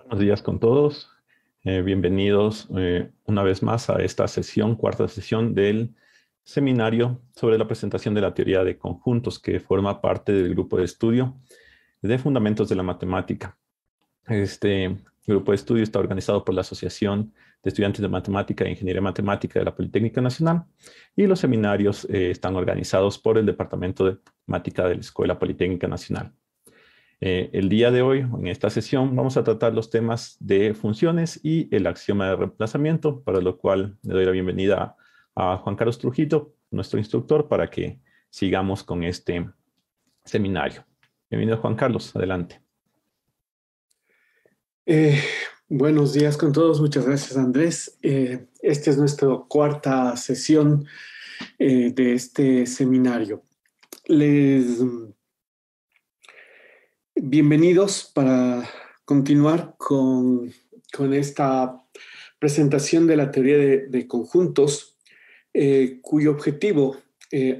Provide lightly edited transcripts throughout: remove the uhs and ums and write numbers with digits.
Buenos días con todos. Bienvenidos una vez más a esta sesión, cuarta sesión del seminario sobre la presentación de la teoría de conjuntos que forma parte del grupo de estudio de fundamentos de la matemática. Este grupo de estudio está organizado por la Asociación de Estudiantes de Matemática e Ingeniería Matemática de la Politécnica Nacional y los seminarios están organizados por el Departamento de Matemática de la Escuela Politécnica Nacional. El día de hoy, en esta sesión, vamos a tratar los temas de funciones y el axioma de reemplazamiento, para lo cual le doy la bienvenida a Juan Carlos Trujillo, nuestro instructor, para que sigamos con este seminario. Bienvenido, Juan Carlos, adelante. Buenos días con todos, muchas gracias, Andrés. Esta es nuestra cuarta sesión de este seminario. Bienvenidos para continuar con esta presentación de la teoría de conjuntos, cuyo objetivo,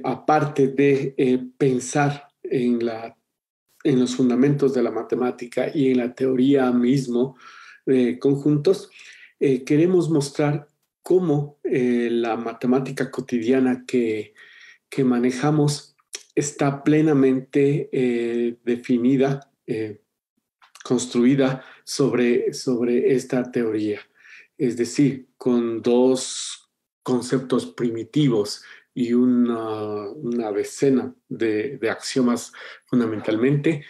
aparte de pensar en los fundamentos de la matemática y en la teoría mismo de conjuntos, queremos mostrar cómo la matemática cotidiana que manejamos está plenamente definida, construida sobre esta teoría. Es decir, con dos conceptos primitivos y una decena de axiomas fundamentalmente,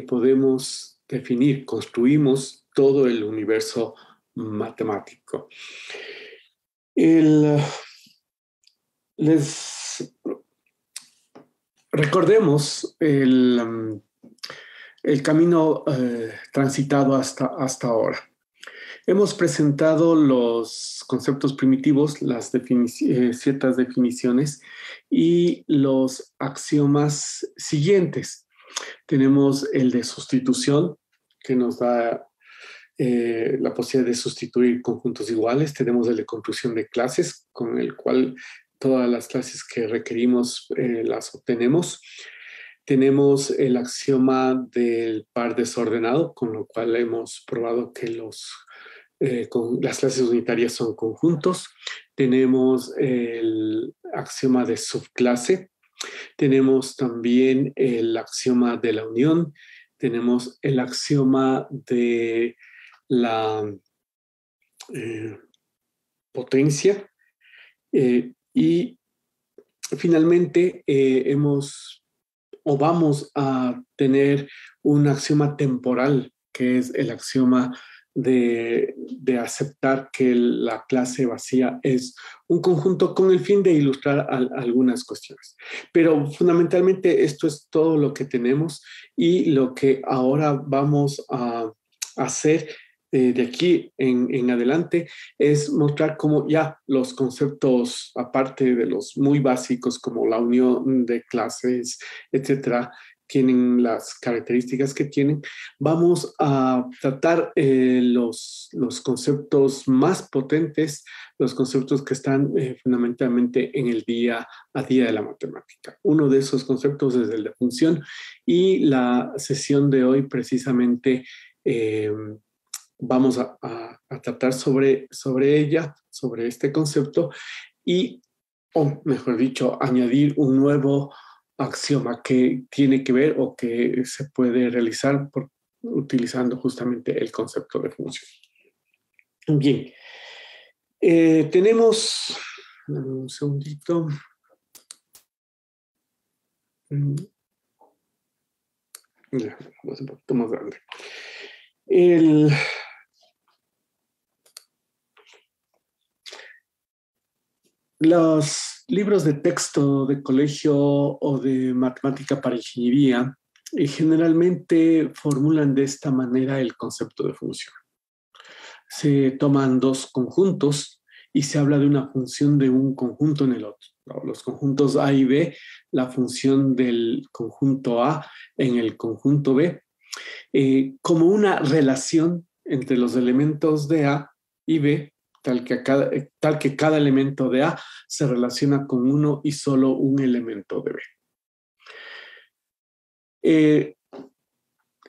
podemos definir, construimos todo el universo matemático. Recordemos el camino transitado hasta ahora. Hemos presentado los conceptos primitivos, ciertas definiciones y los axiomas siguientes. Tenemos el de sustitución, que nos da la posibilidad de sustituir conjuntos iguales. Tenemos el de construcción de clases, con el cual todas las clases que requerimos las obtenemos. Tenemos el axioma del par desordenado, con lo cual hemos probado que las clases unitarias son conjuntos. Tenemos el axioma de subclase. Tenemos también el axioma de la unión. Tenemos el axioma de la potencia. Y finalmente vamos a tener un axioma temporal, que es el axioma de aceptar que la clase vacía es un conjunto con el fin de ilustrar algunas cuestiones. Pero fundamentalmente esto es todo lo que tenemos y lo que ahora vamos a hacer de aquí en adelante es mostrar cómo ya los conceptos, aparte de los muy básicos como la unión de clases, etcétera, tienen las características que tienen. Vamos a tratar los conceptos más potentes, los conceptos que están fundamentalmente en el día a día de la matemática. Uno de esos conceptos es el de función y la sesión de hoy precisamente vamos a tratar sobre ella, sobre este concepto y, o mejor dicho, añadir un nuevo axioma que tiene que ver o que se puede realizar utilizando justamente el concepto de función. Bien, tenemos un segundito. Ya, vamos un poquito más grande. Los libros de texto de colegio o de matemática para ingeniería generalmente formulan de esta manera el concepto de función. Se toman dos conjuntos y se habla de una función de un conjunto en el otro. Los conjuntos A y B, la función del conjunto A en el conjunto B, como una relación entre los elementos de A y B, tal que cada elemento de A se relaciona con uno y solo un elemento de B.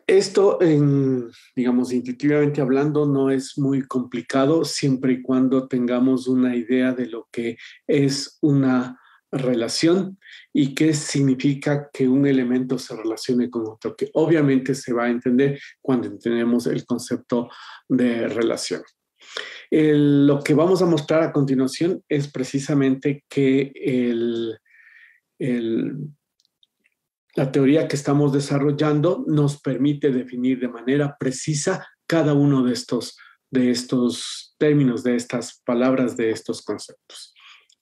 Esto, digamos, intuitivamente hablando, no es muy complicado siempre y cuando tengamos una idea de lo que es una relación y qué significa que un elemento se relacione con otro, que obviamente se va a entender cuando entendemos el concepto de relación. Lo que vamos a mostrar a continuación es precisamente que el la teoría que estamos desarrollando nos permite definir de manera precisa cada uno de estos términos, de estas palabras, de estos conceptos.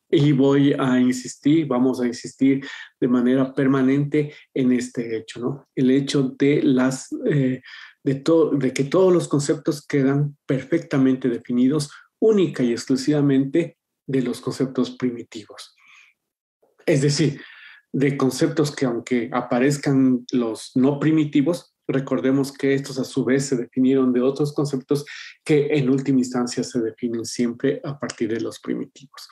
Y vamos a insistir de manera permanente en este hecho, ¿no? El hecho de que todos los conceptos quedan perfectamente definidos, única y exclusivamente de los conceptos primitivos. Es decir, de conceptos que aunque aparezcan los no primitivos, recordemos que estos a su vez se definieron de otros conceptos que en última instancia se definen siempre a partir de los primitivos.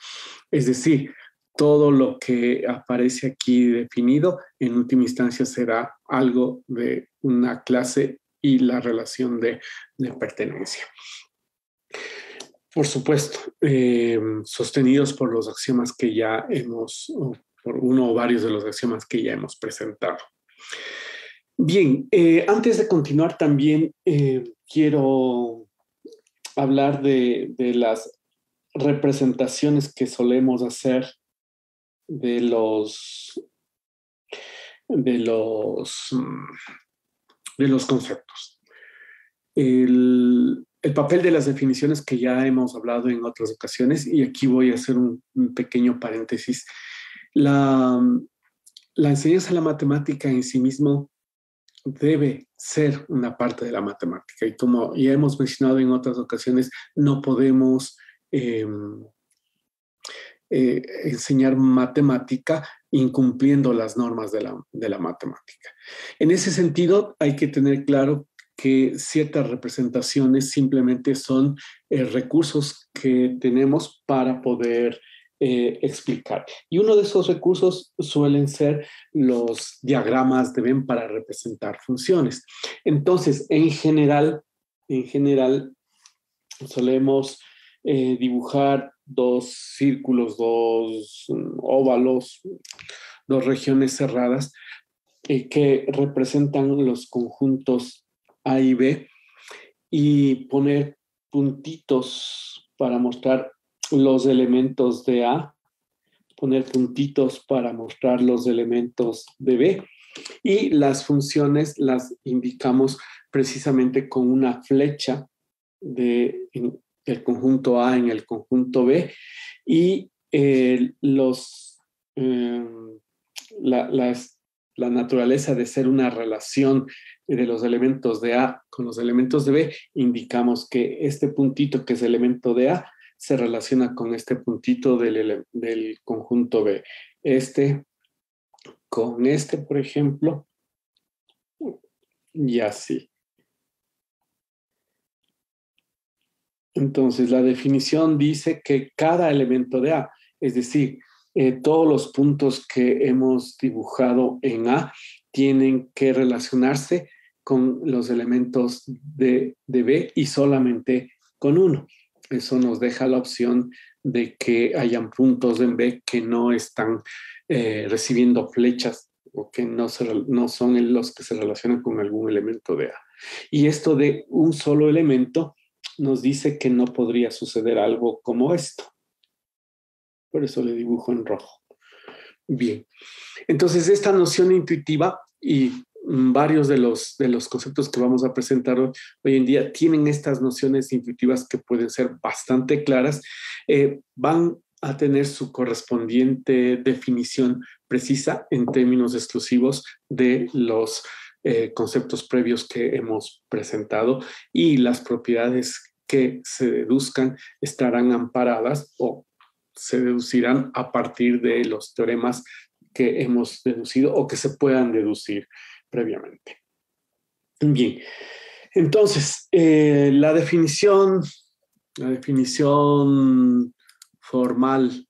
Es decir, todo lo que aparece aquí definido en última instancia será algo de una clase y la relación de pertenencia. Por supuesto, sostenidos por los axiomas que ya por uno o varios de los axiomas que ya hemos presentado. Bien, antes de continuar también quiero hablar de las representaciones que solemos hacer de los conceptos. El papel de las definiciones que ya hemos hablado en otras ocasiones, y aquí voy a hacer un pequeño paréntesis. La enseñanza de la matemática en sí mismo debe ser una parte de la matemática. Y como ya hemos mencionado en otras ocasiones, no podemos enseñar matemática incumpliendo las normas de la matemática. En ese sentido, hay que tener claro que ciertas representaciones simplemente son recursos que tenemos para poder explicar. Y uno de esos recursos suelen ser los diagramas de Venn para representar funciones. Entonces, en general, solemos dibujar dos círculos, dos óvalos, dos regiones cerradas que representan los conjuntos A y B y poner puntitos para mostrar los elementos de A, poner puntitos para mostrar los elementos de B y las funciones las indicamos precisamente con una flecha del conjunto A en el conjunto B y la naturaleza de ser una relación de los elementos de A con los elementos de B, indicamos que este puntito que es elemento de A se relaciona con este puntito del conjunto B. Este con este, por ejemplo, y así. Entonces, la definición dice que cada elemento de A, es decir, todos los puntos que hemos dibujado en A tienen que relacionarse con los elementos de B y solamente con uno. Eso nos deja la opción de que hayan puntos en B que no están recibiendo flechas o que no son los que se relacionan con algún elemento de A. Y esto de un solo elemento nos dice que no podría suceder algo como esto. Por eso le dibujo en rojo. Bien. Entonces, esta noción intuitiva y varios de los conceptos que vamos a presentar hoy en día tienen estas nociones intuitivas que pueden ser bastante claras, van a tener su correspondiente definición precisa en términos exclusivos de los conceptos previos que hemos presentado y las propiedades que se deduzcan estarán amparadas o se deducirán a partir de los teoremas que hemos deducido o que se puedan deducir previamente. Bien, entonces, la definición formal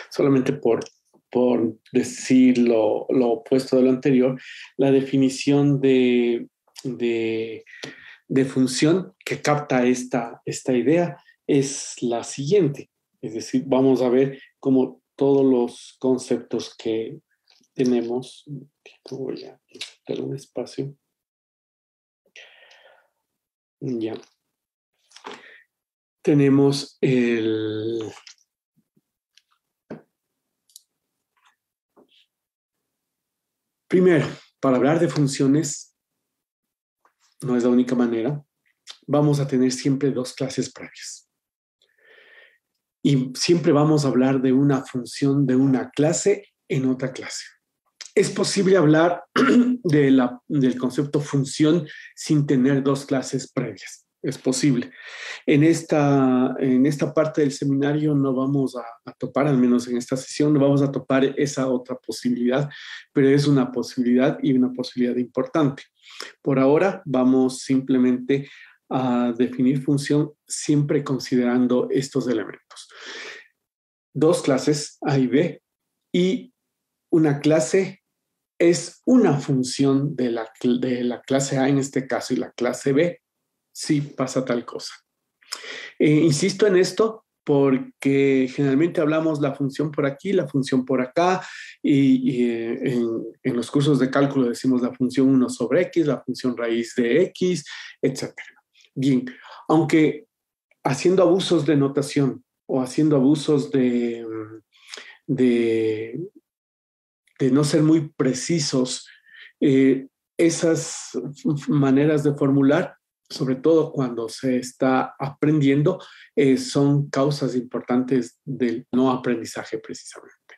solamente por por decir lo opuesto de lo anterior, la definición de función que capta esta idea es la siguiente. Es decir, vamos a ver cómo todos los conceptos que tenemos, voy a insertar un espacio, ya, tenemos primero, para hablar de funciones, no es la única manera, vamos a tener siempre dos clases previas. Y siempre vamos a hablar de una función de una clase en otra clase. Es posible hablar del concepto función sin tener dos clases previas. Es posible. En esta parte del seminario no vamos a topar, al menos en esta sesión, no vamos a topar esa otra posibilidad, pero es una posibilidad y una posibilidad importante. Por ahora vamos simplemente a definir función siempre considerando estos elementos. Dos clases, A y B, y una clase es una función de la clase A en este caso y la clase B, si pasa tal cosa. Insisto en esto porque generalmente hablamos la función por aquí, la función por acá, y en los cursos de cálculo decimos la función 1 sobre x, la función raíz de x, etc. Bien, aunque haciendo abusos de notación o haciendo abusos de no ser muy precisos, esas maneras de formular, sobre todo cuando se está aprendiendo, son causas importantes del no aprendizaje precisamente.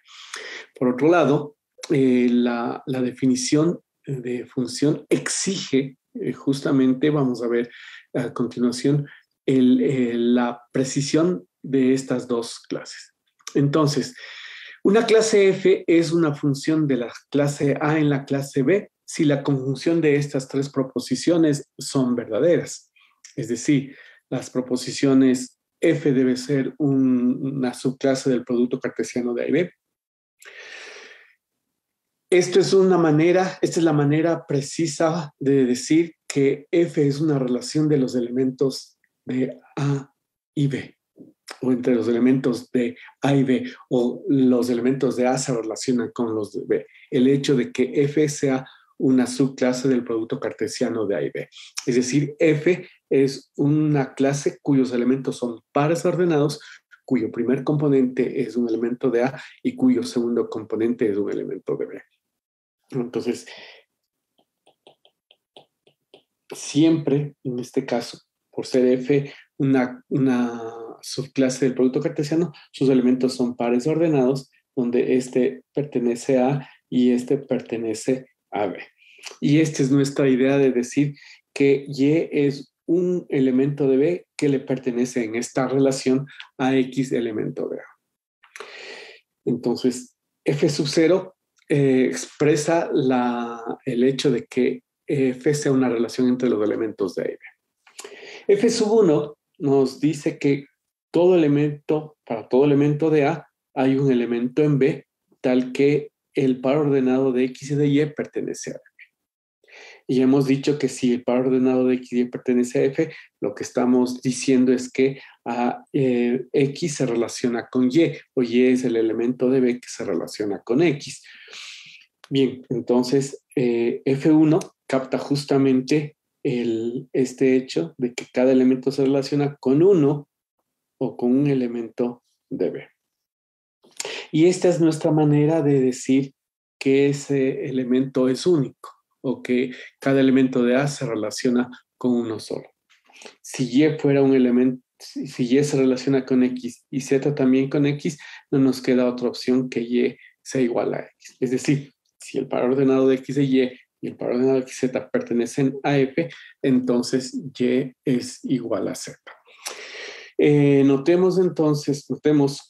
Por otro lado, la definición de función exige justamente, vamos a ver a continuación, la precisión de estas dos clases. Entonces, una clase F es una función de la clase A en la clase B si la conjunción de estas tres proposiciones son verdaderas. Es decir, las proposiciones F debe ser una subclase del producto cartesiano de A y B. Esta es la manera precisa de decir que F es una relación de los elementos de A y B, o entre los elementos de A y B, o los elementos de A se relacionan con los de B. El hecho de que F sea una subclase del producto cartesiano de A y B. Es decir, F es una clase cuyos elementos son pares ordenados, cuyo primer componente es un elemento de A y cuyo segundo componente es un elemento de B. Entonces, siempre, en este caso, por ser F una subclase del producto cartesiano, sus elementos son pares ordenados, donde este pertenece a y este pertenece a B. Y esta es nuestra idea de decir que Y es un elemento de B que le pertenece en esta relación a X elemento de A. Entonces, F sub 0 expresa el hecho de que F sea una relación entre los elementos de A y B. F sub 1 nos dice que para todo elemento de A hay un elemento en B tal que el par ordenado de X y de Y pertenece a B. Y hemos dicho que si el par ordenado de X y Y pertenece a F, lo que estamos diciendo es que X se relaciona con Y, o Y es el elemento de B que se relaciona con X. Bien, entonces F1 capta justamente este hecho de que cada elemento se relaciona con uno o con un elemento de B. Y esta es nuestra manera de decir que ese elemento es único, o que cada elemento de A se relaciona con uno solo. Si Y fuera un elemento, si Y se relaciona con X y Z también con X, no nos queda otra opción que Y sea igual a X. Es decir, si el par ordenado de X de Y y el par ordenado de XZ pertenecen a F, entonces Y es igual a Z. Notemos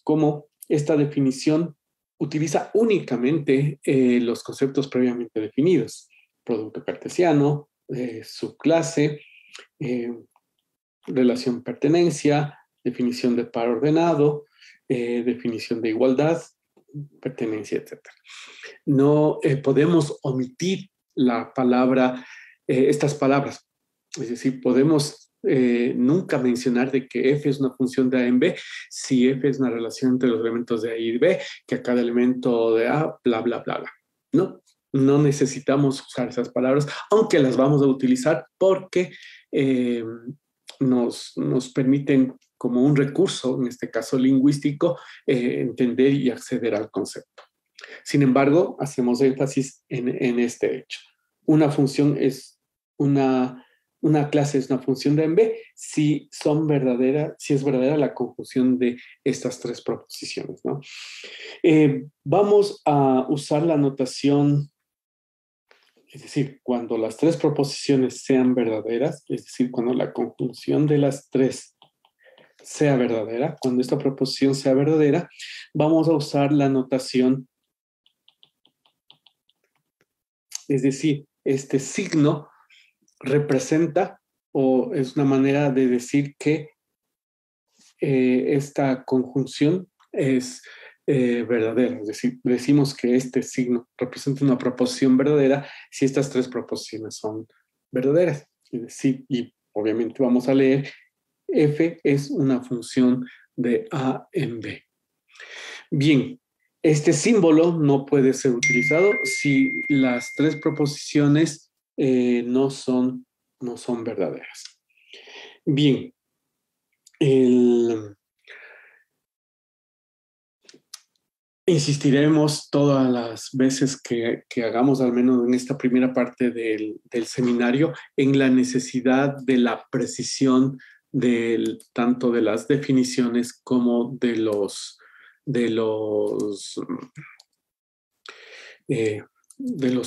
cómo esta definición utiliza únicamente los conceptos previamente definidos. Producto cartesiano, subclase, relación pertenencia, definición de par ordenado, definición de igualdad, pertenencia, etc. No podemos omitir la palabra, estas palabras. Es decir, podemos nunca mencionar de que F es una función de A en B si F es una relación entre los elementos de A y B, que a cada elemento de A, bla, bla, bla, bla. No necesitamos usar esas palabras, aunque las vamos a utilizar porque nos permiten, como un recurso, en este caso lingüístico, entender y acceder al concepto. Sin embargo, hacemos énfasis en este hecho. Una función es una clase es una función de A en B si es verdadera la conjunción de estas tres proposiciones, ¿no? Vamos a usar la notación, es decir, cuando las tres proposiciones sean verdaderas, es decir, cuando la conjunción de las tres sea verdadera, cuando esta proposición sea verdadera, vamos a usar la notación, es decir, este signo representa o es una manera de decir que esta conjunción es verdadera. Es decir, decimos que este signo representa una proposición verdadera si estas tres proposiciones son verdaderas. Es decir, y obviamente vamos a leer, F es una función de A en B. Bien, este símbolo no puede ser utilizado si las tres proposiciones no son verdaderas. Bien, insistiremos todas las veces que hagamos, al menos en esta primera parte del seminario, en la necesidad de la precisión tanto de las definiciones como de los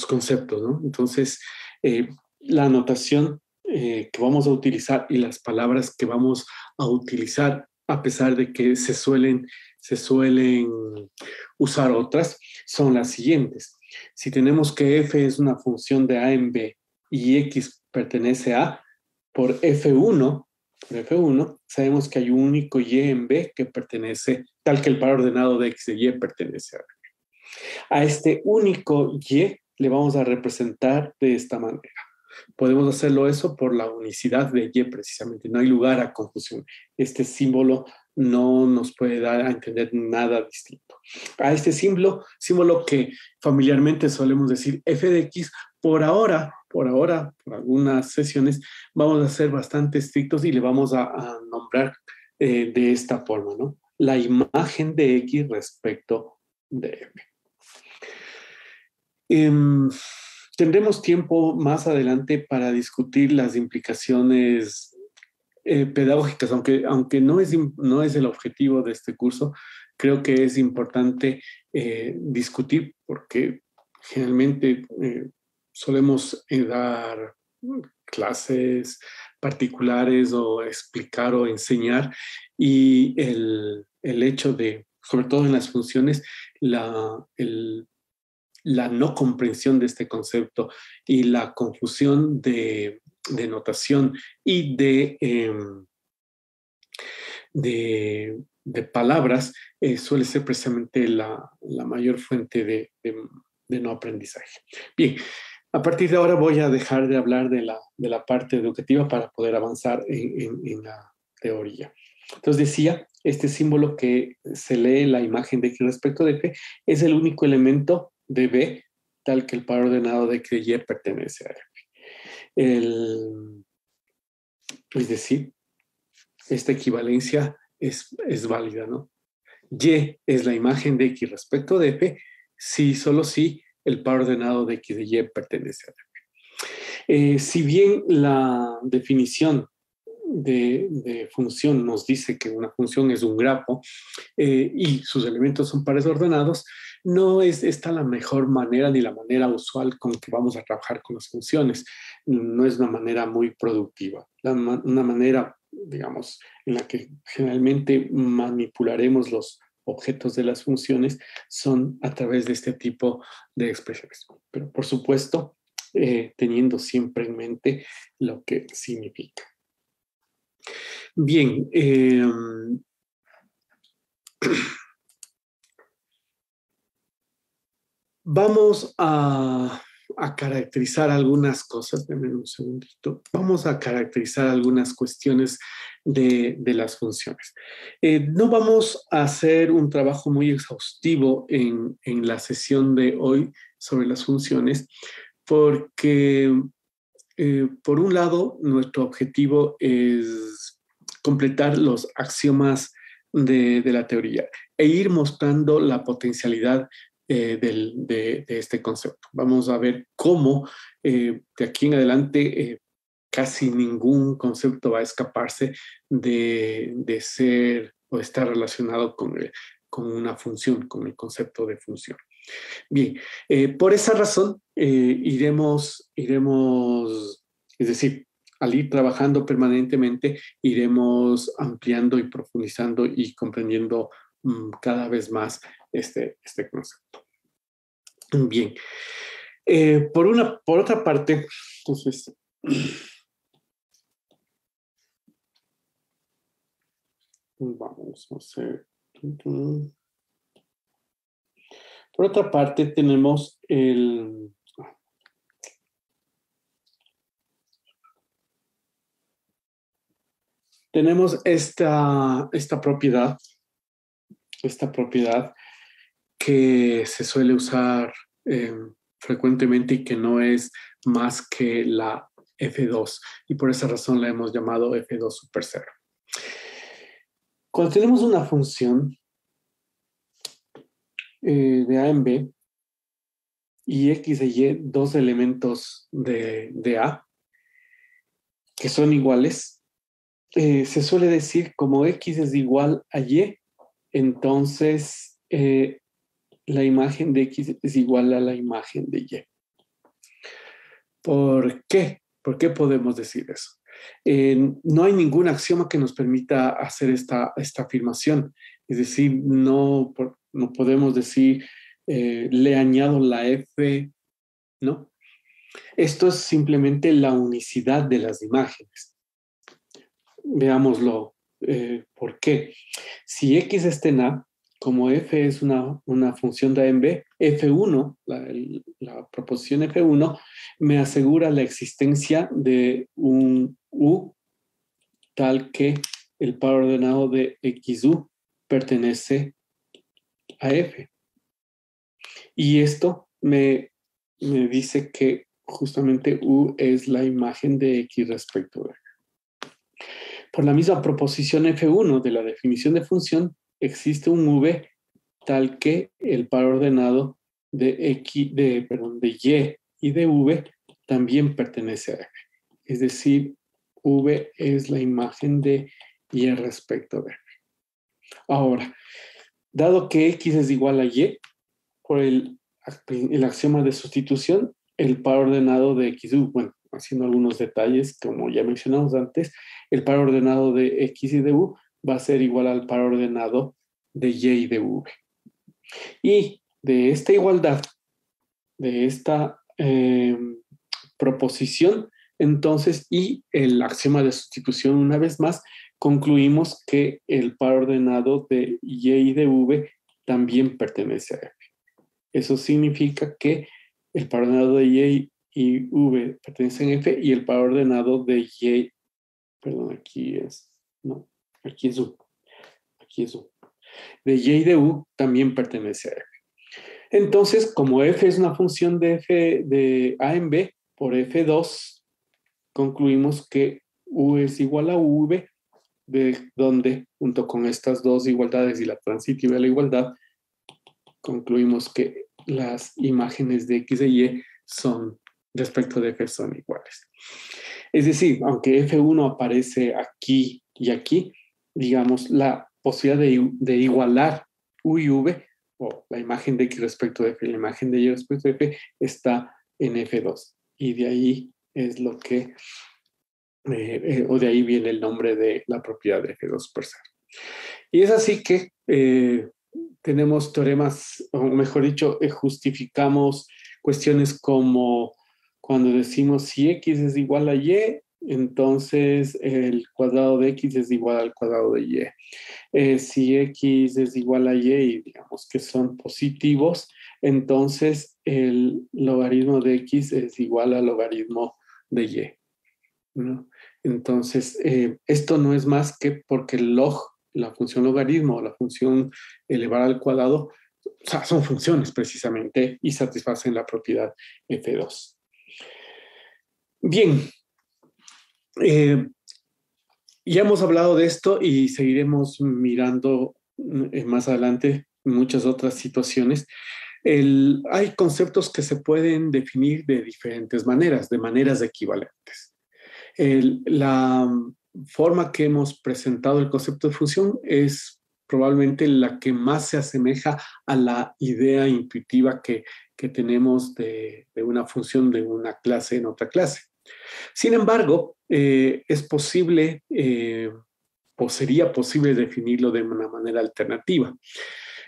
conceptos, ¿no? Entonces, la anotación que vamos a utilizar y las palabras que vamos a utilizar, a pesar de que se suelen usar otras, son las siguientes. Si tenemos que F es una función de A en B y X pertenece a, por F1, sabemos que hay un único Y en B que pertenece, tal que el par ordenado de X de Y pertenece a B. A este único Y le vamos a representar de esta manera. Podemos hacerlo eso por la unicidad de Y precisamente. No hay lugar a confusión. Este símbolo no nos puede dar a entender nada distinto. A este símbolo que familiarmente solemos decir F de X, por ahora, por algunas sesiones, vamos a ser bastante estrictos y le vamos a nombrar de esta forma, ¿no? La imagen de X respecto de F. Tendremos tiempo más adelante para discutir las implicaciones pedagógicas, aunque no es el objetivo de este curso. Creo que es importante discutir porque generalmente solemos dar clases particulares o explicar o enseñar, y el hecho de, sobre todo en las funciones, la no comprensión de este concepto y la confusión de notación y de palabras suele ser precisamente la mayor fuente de no aprendizaje. Bien, a partir de ahora voy a dejar de hablar de la parte educativa para poder avanzar en la teoría. Entonces decía, este símbolo que se lee en la imagen de X respecto de F es el único elemento de B, tal que el par ordenado de X de Y pertenece a F. Es decir, esta equivalencia es válida, ¿no? Y es la imagen de X respecto de F si, solo si el par ordenado de X de Y pertenece a F. Si bien la definición de función nos dice que una función es un grafo y sus elementos son pares ordenados, no es esta la mejor manera ni la manera usual con que vamos a trabajar con las funciones. No es una manera muy productiva. Una manera, digamos, en la que generalmente manipularemos los objetos de las funciones son a través de este tipo de expresiones. Pero por supuesto, teniendo siempre en mente lo que significa. Bien, Vamos a caracterizar algunas cosas, denme un segundito. Vamos a caracterizar algunas cuestiones de las funciones. No vamos a hacer un trabajo muy exhaustivo en la sesión de hoy sobre las funciones, porque por un lado, nuestro objetivo es completar los axiomas de la teoría e ir mostrando la potencialidad de este concepto. Vamos a ver cómo de aquí en adelante casi ningún concepto va a escaparse de ser o estar relacionado con una función, con el concepto de función. Bien, por esa razón es decir, al ir trabajando permanentemente, iremos ampliando y profundizando y comprendiendo cada vez más este concepto. Bien, por otra parte, entonces, vamos a hacer... Por otra parte, tenemos esta propiedad que se suele usar frecuentemente y que no es más que la F2, y por esa razón la hemos llamado F2 super 0. Cuando tenemos una función de A en B y X e Y, dos elementos de A que son iguales, se suele decir como X es igual a Y, entonces la imagen de X es igual a la imagen de Y. ¿Por qué? ¿Por qué podemos decir eso? No hay ningún axioma que nos permita hacer esta afirmación. Es decir, no podemos decir le añado la F, ¿no? Esto es simplemente la unicidad de las imágenes. Veámoslo. ¿Por qué? Si X está en A, como F es una función de A en B, F1, la proposición F1, me asegura la existencia de un U tal que el par ordenado de XU pertenece a F. Y esto me dice que justamente U es la imagen de X respecto a F. Por la misma proposición F1 de la definición de función, existe un V tal que el par ordenado de Y y de V también pertenece a F. Es decir, V es la imagen de Y respecto de F. Ahora, dado que X es igual a Y, por el axioma de sustitución, el par ordenado de XU, bueno, haciendo algunos detalles, como ya mencionamos antes, el par ordenado de X y de U va a ser igual al par ordenado de Y y de V. Y de esta igualdad, de esta proposición, entonces, y el axioma de sustitución una vez más, concluimos que el par ordenado de Y y de V también pertenece a F. Eso significa que el par ordenado de Y y V pertenecen a F y el par ordenado de Y, perdón, aquí es U. Aquí es U. De Y y de U también pertenece a F. Entonces, como F es una función de F de A en B, por F2, concluimos que U es igual a V, de donde, junto con estas dos igualdades y la transitiva de la igualdad, concluimos que las imágenes de X e Y son, respecto de F, son iguales. Es decir, aunque F1 aparece aquí y aquí, digamos, la posibilidad de igualar U y V, o la imagen de X respecto de F y la imagen de Y respecto de F, está en F2. Y de ahí es lo que, o de ahí viene el nombre de la propiedad de F2 per 0. Y es así que tenemos teoremas, o mejor dicho, justificamos cuestiones como cuando decimos si X es igual a Y, entonces el cuadrado de X es igual al cuadrado de Y. Si X es igual a Y y digamos que son positivos, entonces el logaritmo de x es igual al logaritmo de y, ¿no? Entonces, esto no es más que porque el log, la función logaritmo o la función elevar al cuadrado, o sea, son funciones precisamente y satisfacen la propiedad f2. Bien, ya hemos hablado de esto y seguiremos mirando más adelante muchas otras situaciones. Hay conceptos que se pueden definir de diferentes maneras, de maneras equivalentes. La forma que hemos presentado el concepto de función es probablemente la que más se asemeja a la idea intuitiva que tenemos de una función de una clase en otra clase. Sin embargo, es posible o sería posible definirlo de una manera alternativa.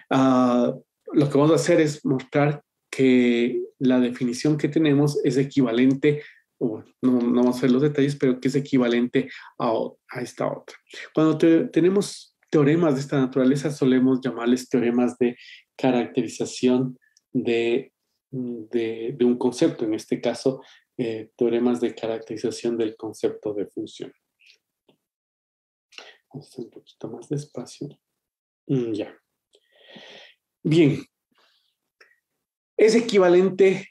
Lo que vamos a hacer es mostrar que la definición que tenemos es equivalente, no vamos a hacer los detalles, pero que es equivalente a esta otra. Cuando tenemos teoremas de esta naturaleza, solemos llamarles teoremas de caracterización de un concepto, en este caso, teoremas de caracterización del concepto de función. Vamos a hacer un poquito más despacio. Ya. Bien. Es equivalente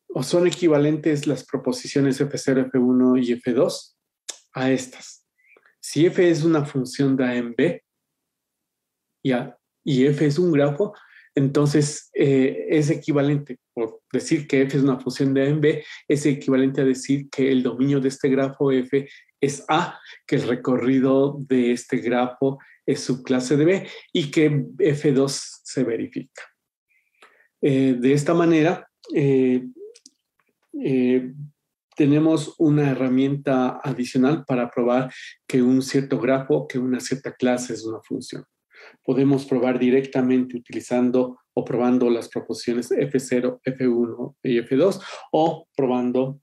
o son equivalentes las proposiciones f0, f1 y f2 a estas. Si f es una función de a en b y f es un grafo, entonces es equivalente, por decir que f es una función de a en b, es equivalente a decir que el dominio de este grafo f es a, que el recorrido de este grafo es subclase de b y que f2 se verifica. De esta manera, tenemos una herramienta adicional para probar que un cierto grafo, que una cierta clase es una función. Podemos probar directamente utilizando o probando las proposiciones f0, f1 y f2 o probando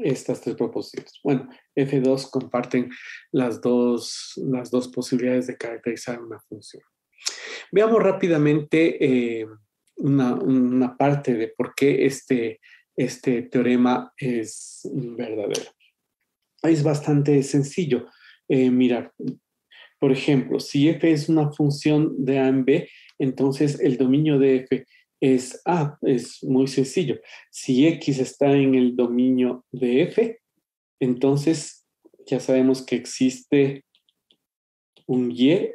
estas tres proposiciones. Bueno, f2 comparten las dos posibilidades de caracterizar una función. Veamos rápidamente una parte de por qué este teorema es verdadero. Es bastante sencillo. Mirar, por ejemplo, si f es una función de a en b, entonces el dominio de f es a. Es muy sencillo. Si x está en el dominio de f, entonces ya sabemos que existe un y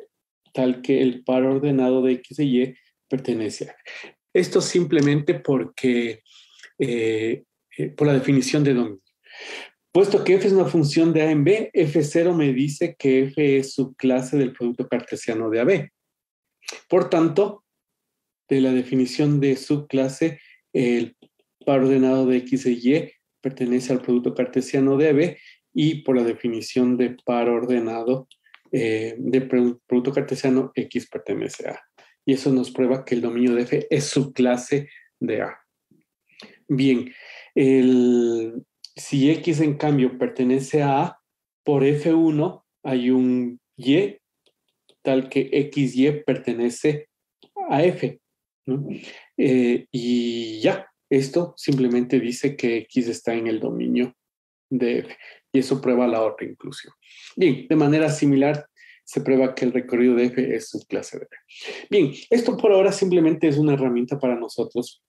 tal que el par ordenado de x y y pertenece a f. Esto simplemente porque por la definición de dominio. Puesto que f es una función de a en b, f0 me dice que f es subclase del producto cartesiano de AB. Por tanto, de la definición de subclase, el par ordenado de x y y pertenece al producto cartesiano de AB y por la definición de par ordenado de producto cartesiano, x pertenece a A. Y eso nos prueba que el dominio de f es subclase de A. Bien, si x en cambio pertenece a A, por f1 hay un y tal que xy pertenece a f, ¿no? Y ya, esto simplemente dice que x está en el dominio de f y eso prueba la otra inclusión. Bien, de manera similar se prueba que el recorrido de f es subclase de f. Bien, esto por ahora simplemente es una herramienta para nosotros,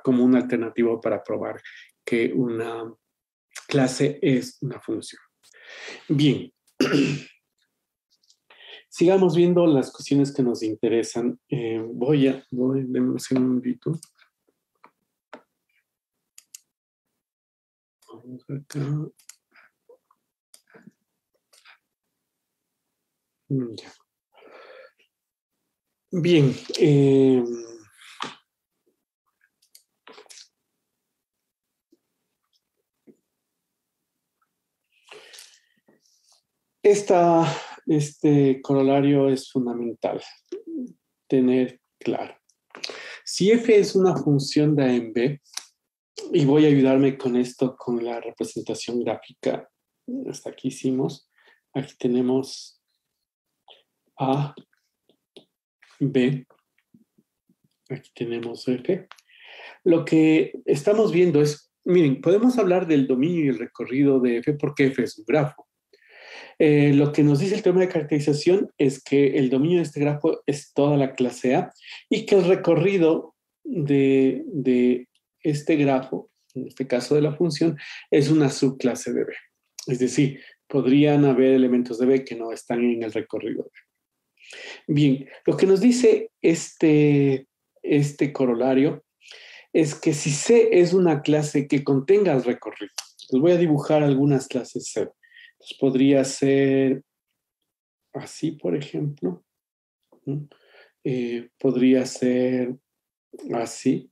como una alternativa para probar que una clase es una función. Bien, sigamos viendo las cuestiones que nos interesan. Denme un segundito. Vamos acá. Ya. Bien. Este corolario es fundamental tener claro. Si f es una función de a en b, y voy a ayudarme con esto, con la representación gráfica. Hasta aquí hicimos. Aquí tenemos a, b. Aquí tenemos f. lo que estamos viendo es, miren, podemos hablar del dominio y el recorrido de f porque f es un grafo. Lo que nos dice el teorema de caracterización es que el dominio de este grafo es toda la clase A y que el recorrido de este grafo, en este caso de la función, es una subclase de B. Es decir, podrían haber elementos de B que no están en el recorrido de B. Bien, lo que nos dice este corolario es que si C es una clase que contenga el recorrido, les voy a dibujar algunas clases C. Entonces podría ser así, por ejemplo. Podría ser así.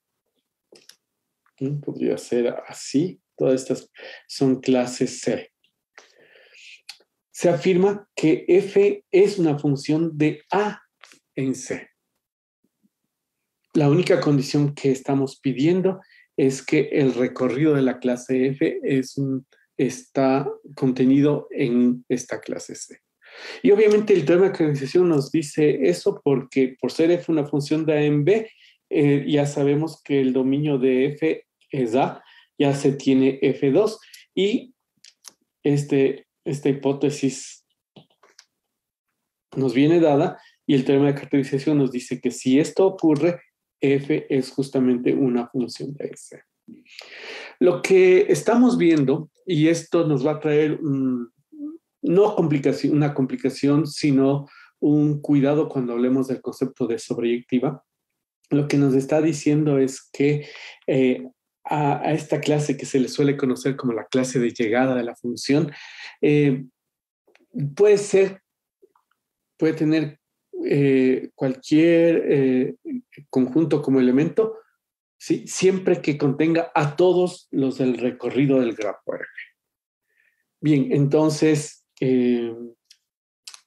Podría ser así. Todas estas son clases C. Se afirma que f es una función de A en C. La única condición que estamos pidiendo es que el recorrido de la clase f está contenido en esta clase C. Y obviamente el teorema de caracterización nos dice eso porque por ser f una función de A en B, ya sabemos que el dominio de f es A, ya se tiene f2 y esta hipótesis nos viene dada y el teorema de caracterización nos dice que si esto ocurre, f es justamente una función de S. Lo que estamos viendo, y esto nos va a traer no una complicación, sino un cuidado cuando hablemos del concepto de sobreyectiva, lo que nos está diciendo es que a esta clase que se le suele conocer como la clase de llegada de la función, puede tener cualquier conjunto como elemento, ¿sí? Siempre que contenga a todos los del recorrido del grafo R. Bien, entonces,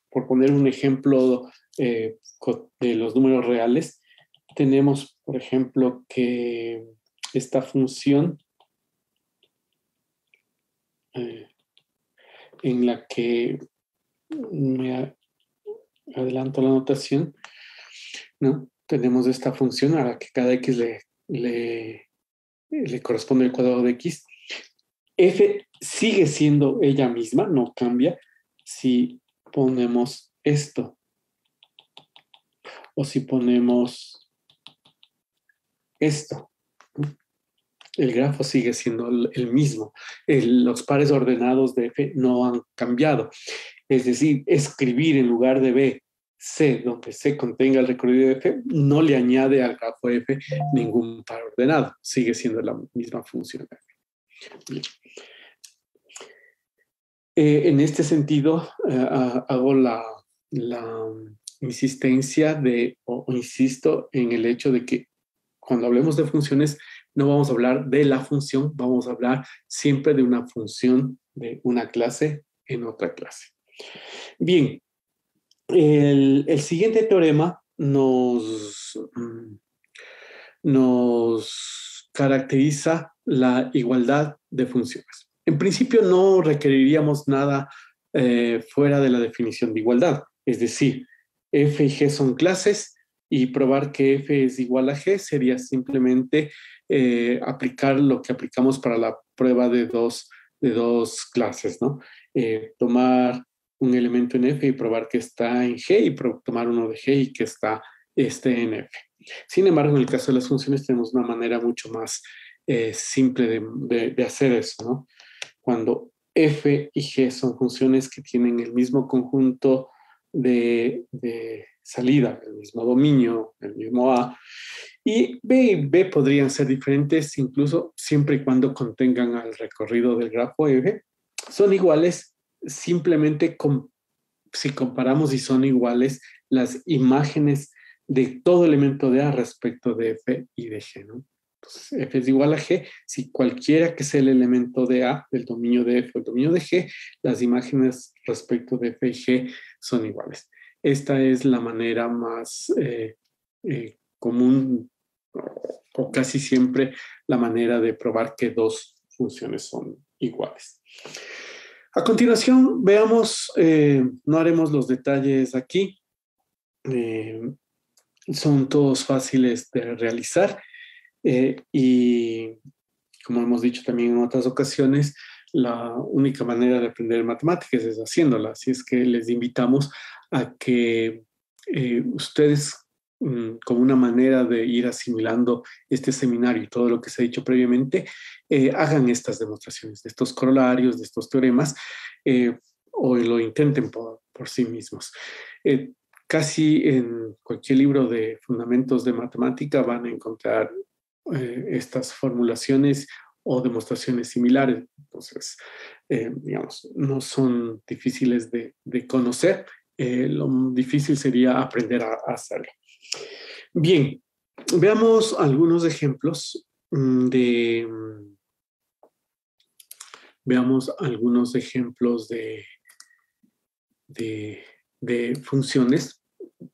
por poner un ejemplo de los números reales, tenemos, por ejemplo, que esta función en la que me adelanto la notación, ¿no? Tenemos esta función a la que cada x le corresponde el cuadrado de x. F sigue siendo ella misma, no cambia si ponemos esto. O si ponemos esto. El grafo sigue siendo el mismo. Los pares ordenados de F no han cambiado. Es decir, escribir en lugar de B, C, donde C contenga el recorrido de F, no le añade al grafo F ningún par ordenado. Sigue siendo la misma función F. En este sentido, hago la insistencia o insisto en el hecho de que cuando hablemos de funciones, no vamos a hablar de la función, vamos a hablar siempre de una función de una clase en otra clase. Bien, el siguiente teorema nos caracteriza la igualdad de funciones. En principio no requeriríamos nada fuera de la definición de igualdad, es decir, f y g son clases y probar que f es igual a g sería simplemente aplicar lo que aplicamos para la prueba de dos clases, ¿no? Tomar un elemento en f y probar que está en g y tomar uno de g y que esté en f. Sin embargo, en el caso de las funciones tenemos una manera mucho más simple de hacer eso, ¿no? Cuando f y g son funciones que tienen el mismo conjunto de salida, el mismo dominio, el mismo A, y B podrían ser diferentes incluso siempre y cuando contengan al recorrido del grafo F, son iguales simplemente si comparamos y son iguales las imágenes de todo elemento de A respecto de F y de G, ¿no? Entonces, F es igual a G si cualquiera que sea el elemento de A, del dominio de F o el dominio de G, las imágenes respecto de F y G son iguales. Esta es la manera más común o casi siempre la manera de probar que dos funciones son iguales. A continuación, veamos, no haremos los detalles aquí, son todos fáciles de realizar. Y como hemos dicho también en otras ocasiones, la única manera de aprender matemáticas es haciéndola. Así es que les invitamos a que ustedes, como una manera de ir asimilando este seminario y todo lo que se ha dicho previamente, hagan estas demostraciones de estos corolarios, de estos teoremas, o lo intenten por sí mismos. Casi en cualquier libro de fundamentos de matemática van a encontrar estas formulaciones o demostraciones similares. Entonces, digamos, no son difíciles de conocer. Lo difícil sería aprender a hacerlo. Bien, veamos algunos ejemplos veamos algunos ejemplos de funciones,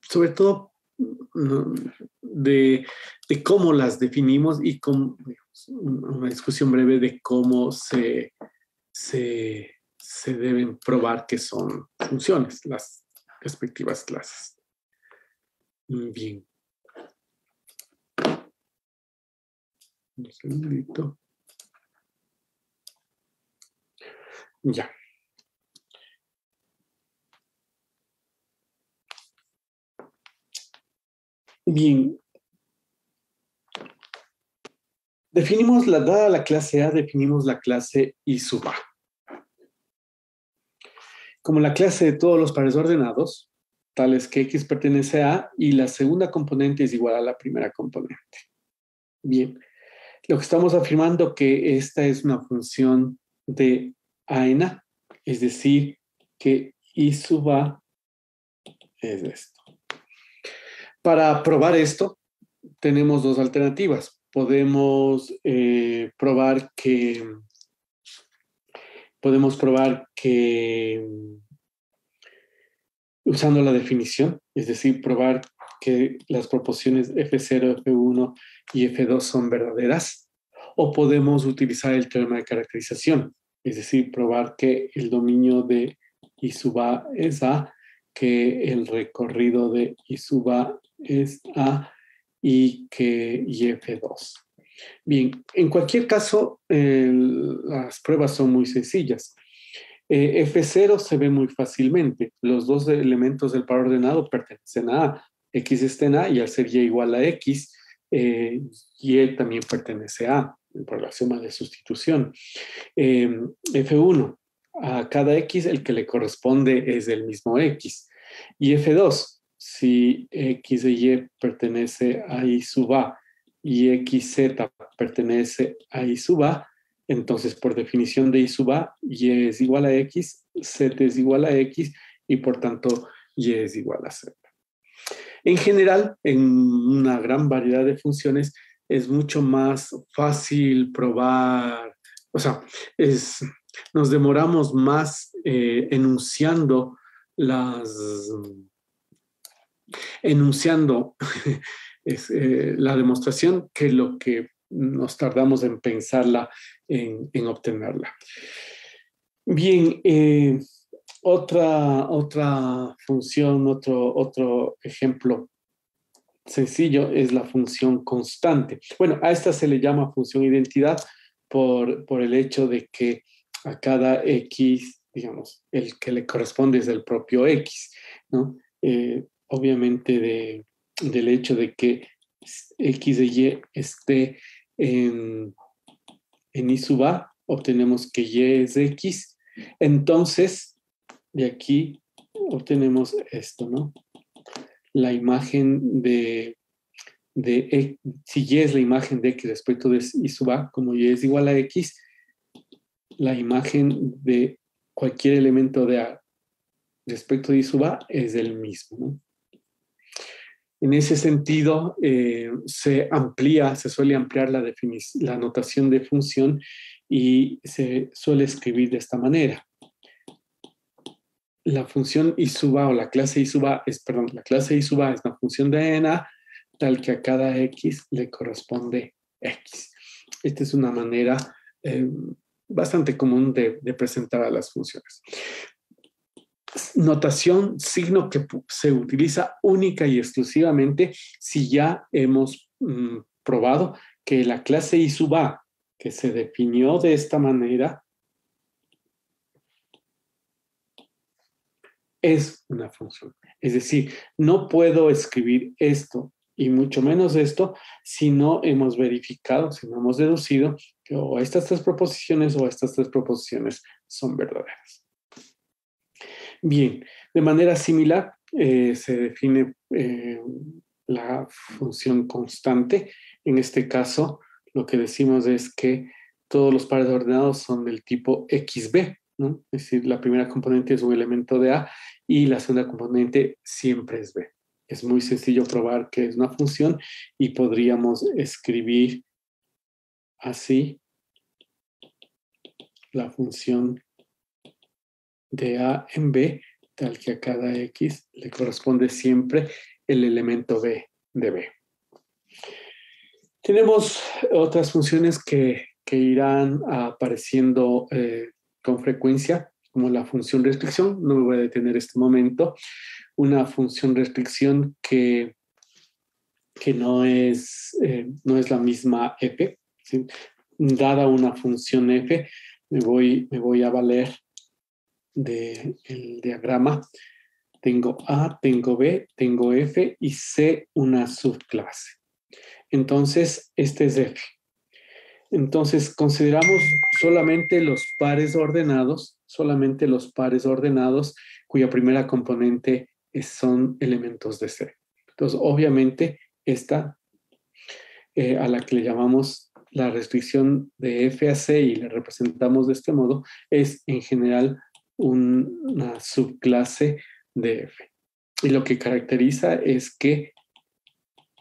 sobre todo de cómo las definimos y cómo, una discusión breve de cómo se deben probar que son funciones, las respectivas clases. Bien. Un segundito. Ya. Bien. Dada la clase A, definimos la clase I sub A. Como la clase de todos los pares ordenados, tales que X pertenece a A y la segunda componente es igual a la primera componente. Bien. Lo que estamos afirmando que esta es una función de A en A, es decir, que I sub A es esto. Para probar esto, tenemos dos alternativas. Podemos probar que usando la definición, es decir, probar que las proporciones F0, F1 y F2 son verdaderas, o podemos utilizar el teorema de caracterización, es decir, probar que el dominio de I sub A es A, que el recorrido de I sub A es A y que y F2. Bien, en cualquier caso, las pruebas son muy sencillas. F0 se ve muy fácilmente. Los dos elementos del par ordenado pertenecen a A. X está en A y al ser Y igual a X, Y también pertenece a A por la suma de sustitución. F1, a cada X el que le corresponde es el mismo X. Y F2, si X de Y pertenece a I sub A y XZ pertenece a I sub A, entonces por definición de I sub A, Y es igual a X, Z es igual a X y por tanto Y es igual a Z. En general, en una gran variedad de funciones, es mucho más fácil probar, o sea, nos demoramos más enunciando la demostración que lo que nos tardamos en pensarla, en obtenerla. Bien, otra función, otro ejemplo sencillo es la función constante. Bueno, a esta se le llama función identidad por el hecho de que a cada X, digamos, el que le corresponde es el propio X, ¿no? Obviamente del hecho de que X de Y esté en I sub A, obtenemos que Y es X. Entonces, de aquí obtenemos esto, ¿no? La imagen si Y es la imagen de X respecto de I sub A, como Y es igual a X, la imagen de cualquier elemento de A respecto de I sub A es el mismo, ¿no? En ese sentido, se suele ampliar la notación de función y se suele escribir de esta manera. La función I sub A o la clase I sub A la clase I sub A es una función de n tal que a cada X le corresponde X. Esta es una manera bastante común de presentar a las funciones. Notación, signo que se utiliza única y exclusivamente si ya hemos probado que la clase I sub A, que se definió de esta manera, es una función. Es decir, no puedo escribir esto y mucho menos esto si no hemos verificado, si no hemos deducido que o estas tres proposiciones o estas tres proposiciones son verdaderas. Bien, de manera similar se define la función constante. En este caso, lo que decimos es que todos los pares ordenados son del tipo XB, ¿no? Es decir, la primera componente es un elemento de A y la segunda componente siempre es B. Es muy sencillo probar que es una función y podríamos escribir así la función de A en B, tal que a cada X le corresponde siempre el elemento B de B. Tenemos otras funciones que irán apareciendo con frecuencia, como la función restricción. No me voy a detener en este momento. Una función restricción que no es la misma f, ¿sí? Dada una función f, me voy a valer del diagrama. Tengo A, tengo B, tengo F y C una subclase. Entonces, este es F. Entonces, consideramos solamente los pares ordenados cuya primera componente son elementos de C. Entonces, obviamente, esta, a la que le llamamos la restricción de F a C y le representamos de este modo, es en general una subclase de F. Y lo que caracteriza es que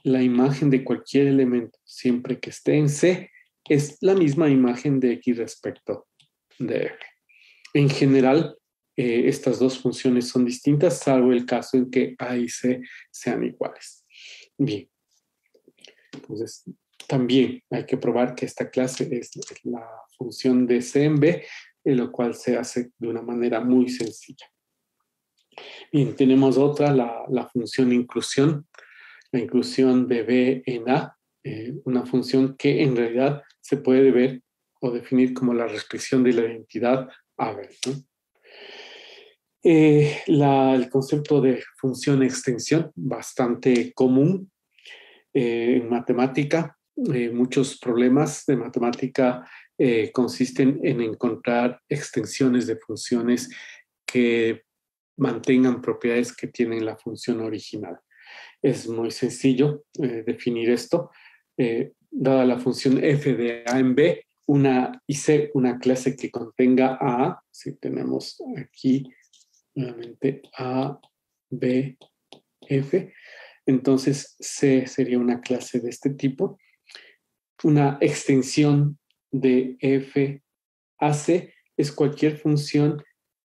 la imagen de cualquier elemento, siempre que esté en C, es la misma imagen de X respecto de F. En general, estas dos funciones son distintas, salvo el caso en que A y C sean iguales. Bien. Entonces, también hay que probar que esta clase es la función de C en B, lo cual se hace de una manera muy sencilla. Bien, tenemos otra, la función inclusión, la inclusión de B en A, una función que en realidad se puede ver o definir como la restricción de la identidad A-B, ¿no? El concepto de función extensión, bastante común en matemática. Muchos problemas de matemática consisten en encontrar extensiones de funciones que mantengan propiedades que tienen la función original. Es muy sencillo definir esto. Dada la función f de a en b, y c, una clase que contenga a, si tenemos aquí nuevamente a, b, f, entonces c sería una clase de este tipo. Una extensión de f a c es cualquier función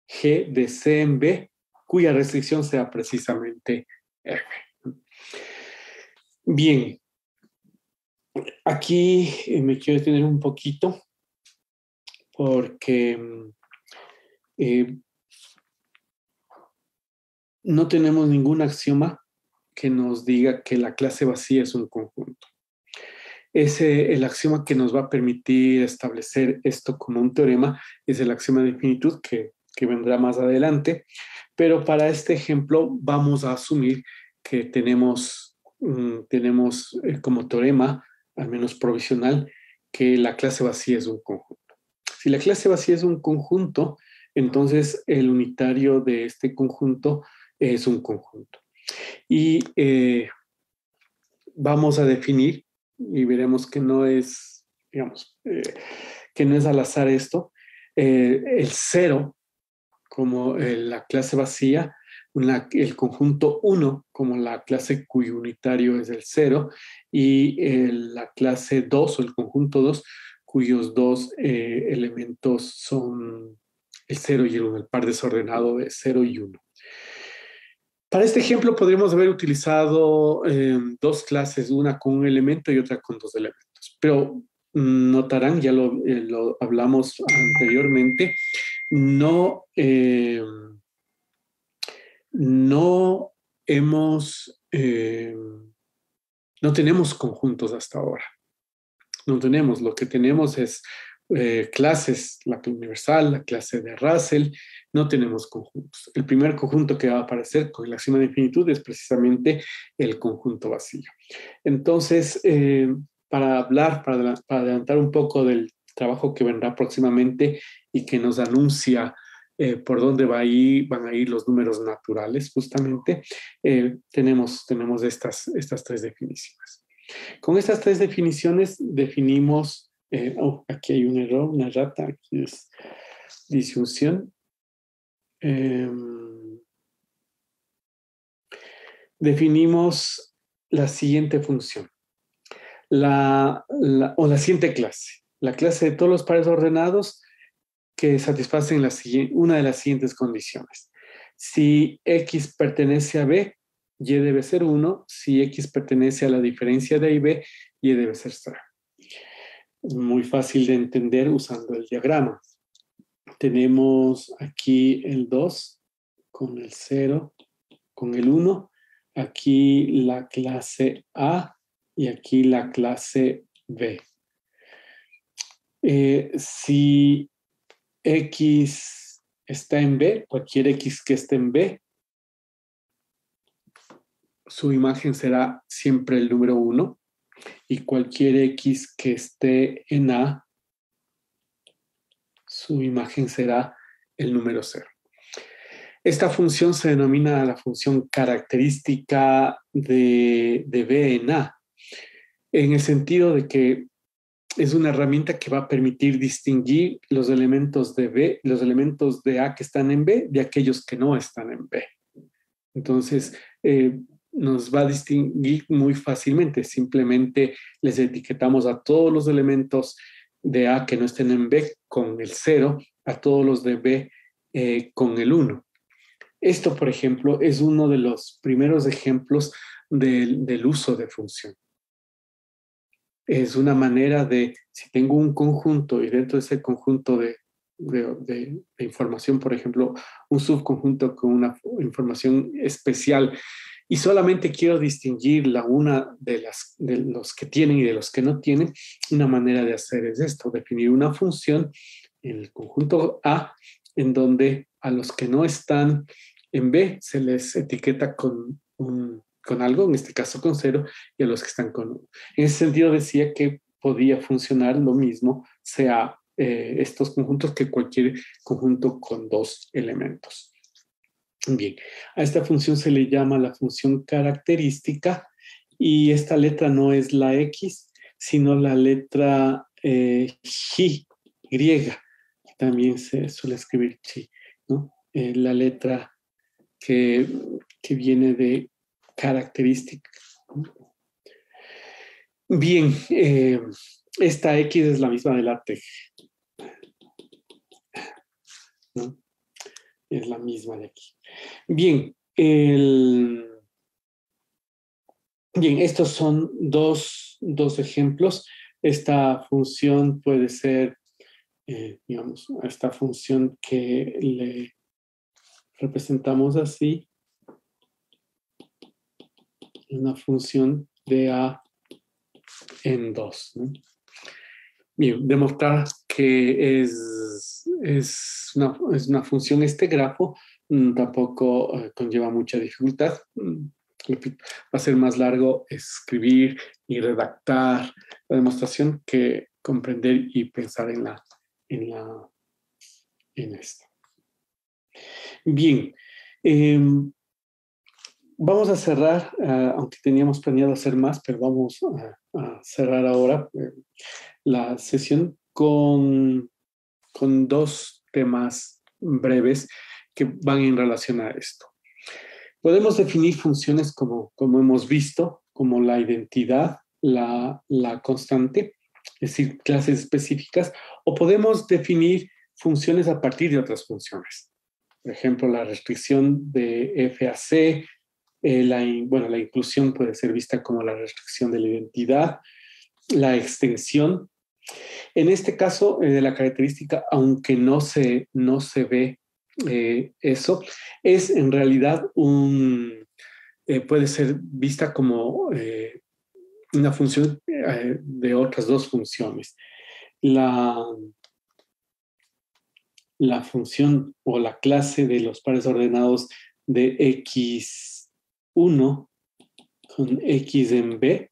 g de c en b cuya restricción sea precisamente f. Bien, aquí me quiero detener un poquito porque no tenemos ningún axioma que nos diga que la clase vacía es un conjunto. El axioma que nos va a permitir establecer esto como un teorema es el axioma de infinitud que vendrá más adelante, pero para este ejemplo vamos a asumir que tenemos como teorema, al menos provisional, que la clase vacía es un conjunto. Si la clase vacía es un conjunto, entonces el unitario de este conjunto es un conjunto. Y vamos a definir, y veremos que no es, que no es al azar esto, el cero como la clase vacía, el conjunto 1 como la clase cuyo unitario es el 0 y la clase 2 o el conjunto 2 cuyos dos elementos son el 0 y el 1, el par desordenado de 0 y 1. Para este ejemplo podríamos haber utilizado dos clases, una con un elemento y otra con dos elementos, pero notarán, ya lo hablamos anteriormente, no tenemos conjuntos hasta ahora. no tenemos. Lo que tenemos es clases, la universal, la clase de Russell, no tenemos conjuntos. El primer conjunto que va a aparecer con el axioma de infinitud es precisamente el conjunto vacío. Entonces, para adelantar un poco del trabajo que vendrá próximamente y que nos anuncia por dónde van a ir los números naturales, justamente, tenemos estas tres definiciones. Con estas tres definiciones definimos, aquí hay un error, una rata, aquí es disyunción. Definimos la siguiente función, o la siguiente clase, la clase de todos los pares ordenados que satisfacen una de las siguientes condiciones. Si X pertenece a B, Y debe ser 1. Si X pertenece a la diferencia de A y B, Y debe ser 0. Es muy fácil de entender usando el diagrama. Tenemos aquí el 2 con el 0, con el 1. Aquí la clase A y aquí la clase B. Si X está en B, cualquier X que esté en B, su imagen será siempre el número 1, y cualquier X que esté en A, su imagen será el número 0. Esta función se denomina la función característica de B en A, en el sentido de que es una herramienta que va a permitir distinguir los elementos de B, los elementos de A que están en B, de aquellos que no están en B. Entonces, nos va a distinguir muy fácilmente. Simplemente les etiquetamos a todos los elementos de A que no estén en B con el 0, a todos los de B con el 1. Esto, por ejemplo, es uno de los primeros ejemplos del uso de función. Es una manera de, si tengo un conjunto y dentro de ese conjunto de información, por ejemplo, un subconjunto con una información especial, y solamente quiero distinguir la una de los que tienen y de los que no tienen, una manera de hacer es esto, definir una función en el conjunto A, en donde a los que no están en B se les etiqueta con algo, en este caso con 0, y a los que están con 1. En ese sentido decía que podía funcionar lo mismo, sea estos conjuntos, que cualquier conjunto con 2 elementos. Bien, a esta función se le llama la función característica, y esta letra no es la X, sino la letra G, griega. También se suele escribir chi, ¿no? La letra que viene de característica. Bien, esta X es la misma de la T, ¿no? Es la misma de aquí. Bien, estos son dos ejemplos. Esta función puede ser, digamos, esta función que le representamos así, una función de A en 2, ¿no? Bien, demostrar que es una función este grafo tampoco conlleva mucha dificultad. Repito, va a ser más largo escribir y redactar la demostración que comprender y pensar en esto. Bien, vamos a cerrar, aunque teníamos planeado hacer más, pero vamos a cerrar ahora la sesión con 2 temas breves que van en relación a esto. Podemos definir funciones como hemos visto, como la identidad, la constante, es decir, clases específicas, o podemos definir funciones a partir de otras funciones. Por ejemplo, la restricción de F a C, la inclusión puede ser vista como la restricción de la identidad, la extensión. En este caso de la característica, aunque no se ve eso, es en realidad puede ser vista como una función de otras dos funciones. La función o la clase de los pares ordenados de x1 con x en b,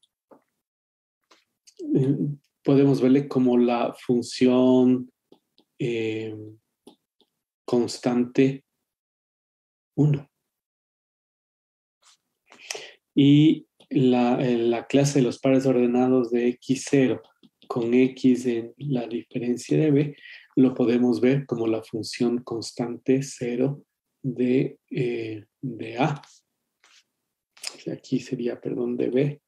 podemos verle como la función constante 1. Y la clase de los pares ordenados de x0 con x en la diferencia de b, lo podemos ver como la función constante 0 de a. Aquí sería, perdón, de b,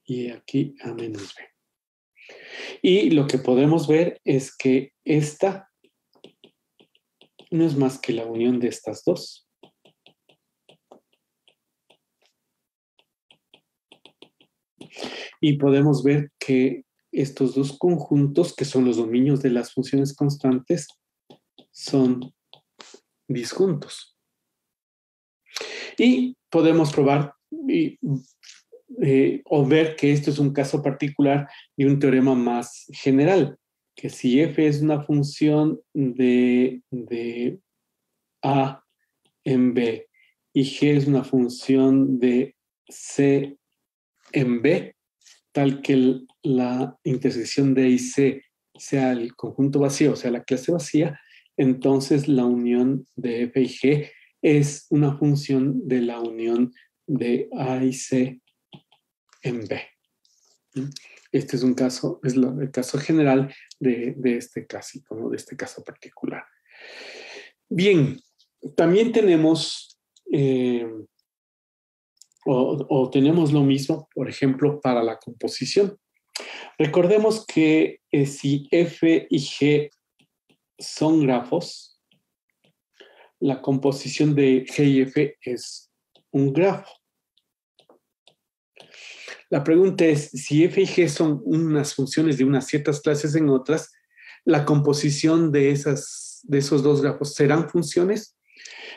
y aquí a menos b. Y lo que podemos ver es que esta no es más que la unión de estas dos. Y podemos ver que estos dos conjuntos, que son los dominios de las funciones constantes, son disjuntos. Y podemos probar o ver que esto es un caso particular de un teorema más general, que si f es una función de a en b y g es una función de c en b, tal que la intersección de A y C sea el conjunto vacío, o sea, la clase vacía, entonces la unión de f y g es una función de la unión de A y C en B. Este es un caso, es el caso general de este caso, ¿no? De este caso particular. Bien, también tenemos o tenemos lo mismo, por ejemplo, para la composición. Recordemos que si f y g son grafos, la composición de g y f es un grafo. La pregunta es, si f y g son unas funciones de unas ciertas clases en otras, ¿la composición de esos dos grafos serán funciones?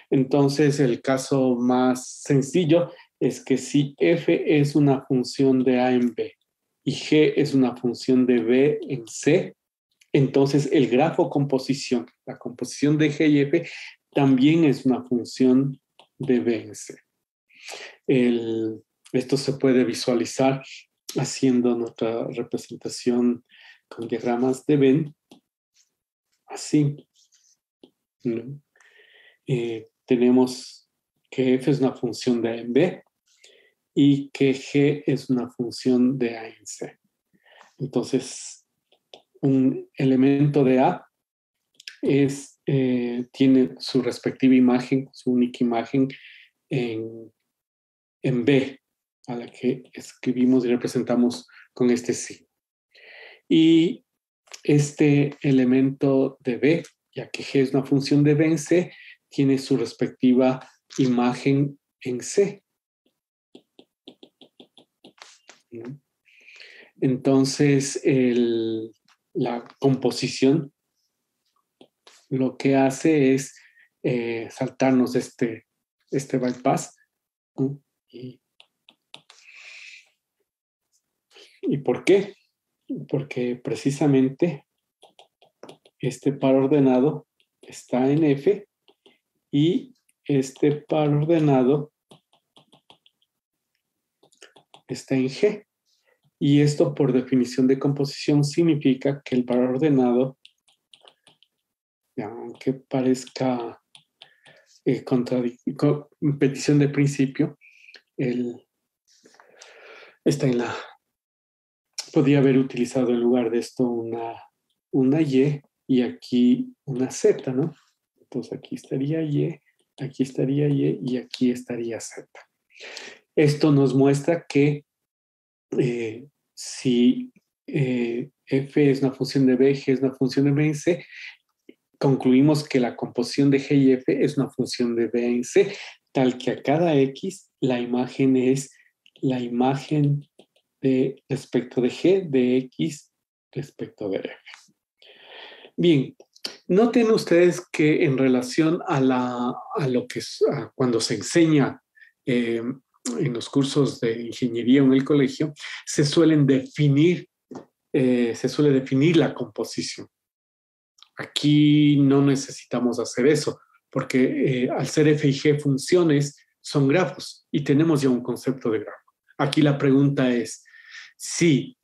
Entonces, el caso más sencillo es que si f es una función de a en b y g es una función de b en c, entonces el grafo composición, la composición de g y f, también es una función de b en c. Esto se puede visualizar haciendo nuestra representación con diagramas de Venn, así. ¿No? Tenemos que f es una función de a en b y que g es una función de a en c. Entonces, un elemento de a tiene su respectiva imagen, su única imagen en b, a la que escribimos y representamos con este signo. Y este elemento de b, ya que g es una función de b en c, tiene su respectiva imagen en c. Entonces, la composición lo que hace es saltarnos este bypass. ¿Y por qué? Porque precisamente este par ordenado está en F y este par ordenado está en G. Y esto, por definición de composición, significa que el par ordenado, aunque parezca petición de principio, está en la... Podría haber utilizado en lugar de esto una y aquí una Z, ¿no? Entonces aquí estaría y aquí estaría Z. Esto nos muestra que si f es una función de b, g es una función de b en c, concluimos que la composición de g y f es una función de b en c, tal que a cada x la imagen es la imagen de respecto de g de x respecto de f. Bien, noten ustedes que en relación a lo que es cuando se enseña en los cursos de ingeniería en el colegio, se suele definir la composición. Aquí no necesitamos hacer eso, porque al ser f y g funciones, son grafos y tenemos ya un concepto de grafo. Aquí la pregunta es, si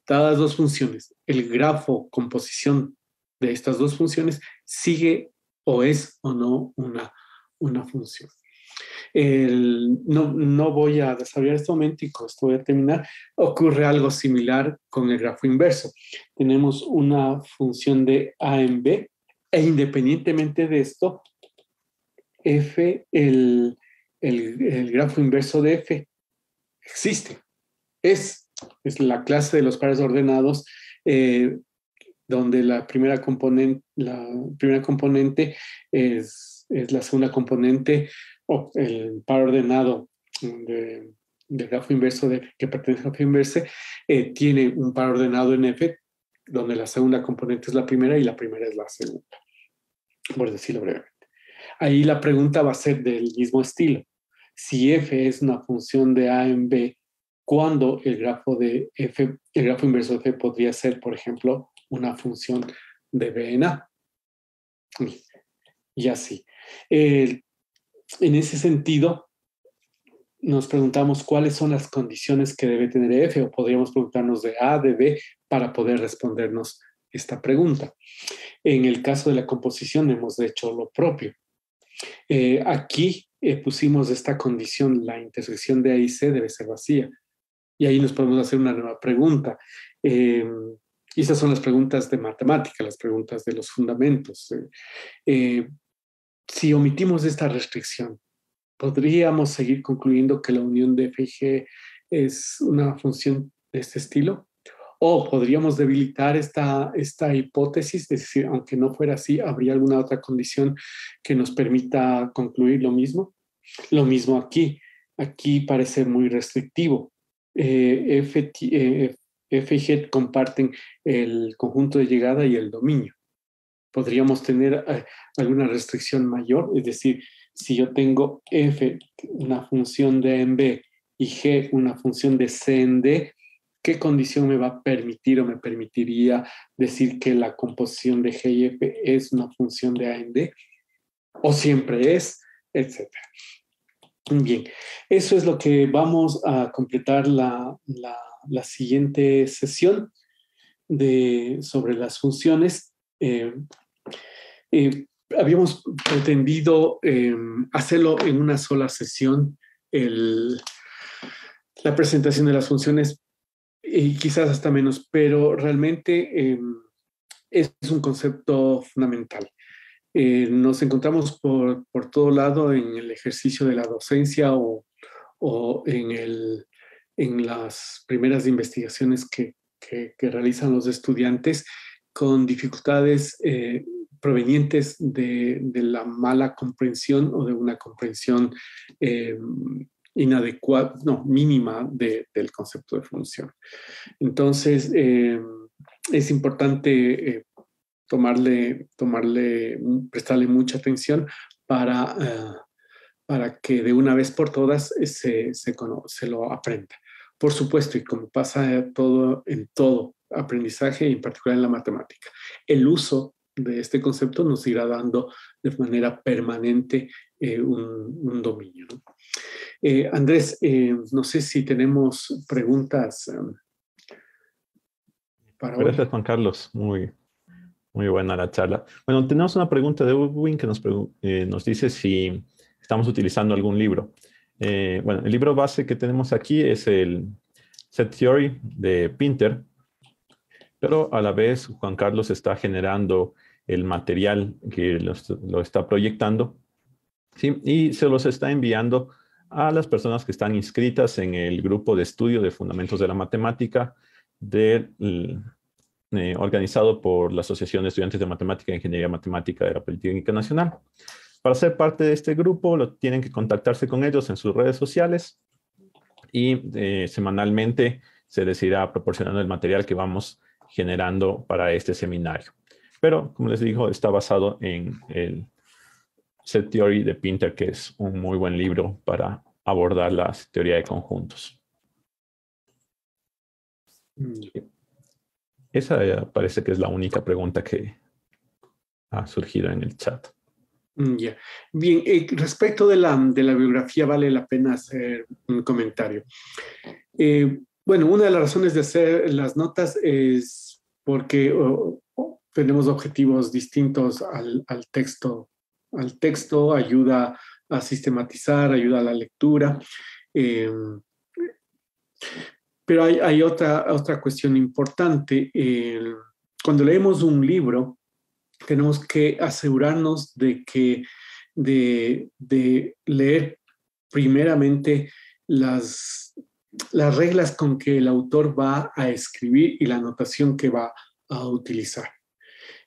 dadas dos funciones, el grafo composición de estas dos funciones sigue o es o no una función. No voy a desarrollar este momento y con esto voy a terminar. Ocurre algo similar con el grafo inverso. Tenemos una función de A en B e independientemente de esto, f, el grafo inverso de f existe. Es la clase de los pares ordenados donde la primera componente es la segunda componente o el par ordenado del grafo inverso de f que pertenece al grafo inverso tiene un par ordenado en f donde la segunda componente es la primera y la primera es la segunda, por decirlo brevemente. Ahí la pregunta va a ser del mismo estilo. Si f es una función de a en b, ¿cuándo el grafo inverso de f podría ser, por ejemplo, una función de b en a? Y así. En ese sentido, nos preguntamos cuáles son las condiciones que debe tener f, o podríamos preguntarnos de a, de b, para poder respondernos esta pregunta. En el caso de la composición hemos hecho lo propio. Aquí pusimos esta condición, la intersección de A y C debe ser vacía. Y ahí nos podemos hacer una nueva pregunta. Y esas son las preguntas de matemática, las preguntas de los fundamentos. Si omitimos esta restricción, ¿podríamos seguir concluyendo que la unión de f y g es una función de este estilo? ¿O podríamos debilitar esta hipótesis? Es decir, aunque no fuera así, ¿habría alguna otra condición que nos permita concluir lo mismo? Lo mismo aquí. Aquí parece muy restrictivo. F y G comparten el conjunto de llegada y el dominio. ¿Podríamos tener alguna restricción mayor? Es decir, si yo tengo f, una función de A en B, y g, una función de C en D, ¿qué condición me va a permitir o me permitiría decir que la composición de G y F es una función de A en D? ¿O siempre es? Etcétera. Bien, eso es lo que vamos a completar la siguiente sesión sobre las funciones. Habíamos pretendido hacerlo en una sola sesión, la presentación de las funciones, y quizás hasta menos, pero realmente es un concepto fundamental. Nos encontramos por todo lado en el ejercicio de la docencia o en las primeras investigaciones que realizan los estudiantes con dificultades provenientes de la mala comprensión o de una comprensión inadecuada, mínima del concepto de función. Entonces, es importante prestarle mucha atención para que de una vez por todas se lo aprenda. Por supuesto, y como pasa en todo aprendizaje, en particular en la matemática, el uso de este concepto nos irá dando de manera permanente un dominio, ¿no? Andrés, no sé si tenemos preguntas para hoy. Gracias, Juan Carlos. Muy buena la charla. Bueno, tenemos una pregunta de Edwin que nos dice si estamos utilizando algún libro. Bueno, el libro base que tenemos aquí es el Set Theory de Pinter, pero a la vez Juan Carlos está generando el material que lo está proyectando, ¿sí? Y se los está enviando a las personas que están inscritas en el grupo de estudio de Fundamentos de la Matemática organizado por la Asociación de Estudiantes de Matemática e Ingeniería Matemática de la Politécnica Nacional. Para ser parte de este grupo, tienen que contactarse con ellos en sus redes sociales y semanalmente se les irá proporcionando el material que vamos generando para este seminario. Pero, como les digo, está basado en el Set Theory de Pinter, que es un muy buen libro para abordar la teoría de conjuntos. Esa parece que es la única pregunta que ha surgido en el chat. Ya. Bien, respecto de la biografía, vale la pena hacer un comentario. Bueno, una de las razones de hacer las notas es porque tenemos objetivos distintos al texto. Al texto ayuda a sistematizar, ayuda a la lectura. Pero hay otra cuestión importante. Cuando leemos un libro, tenemos que asegurarnos de leer primeramente las reglas con que el autor va a escribir y la anotación que va a utilizar.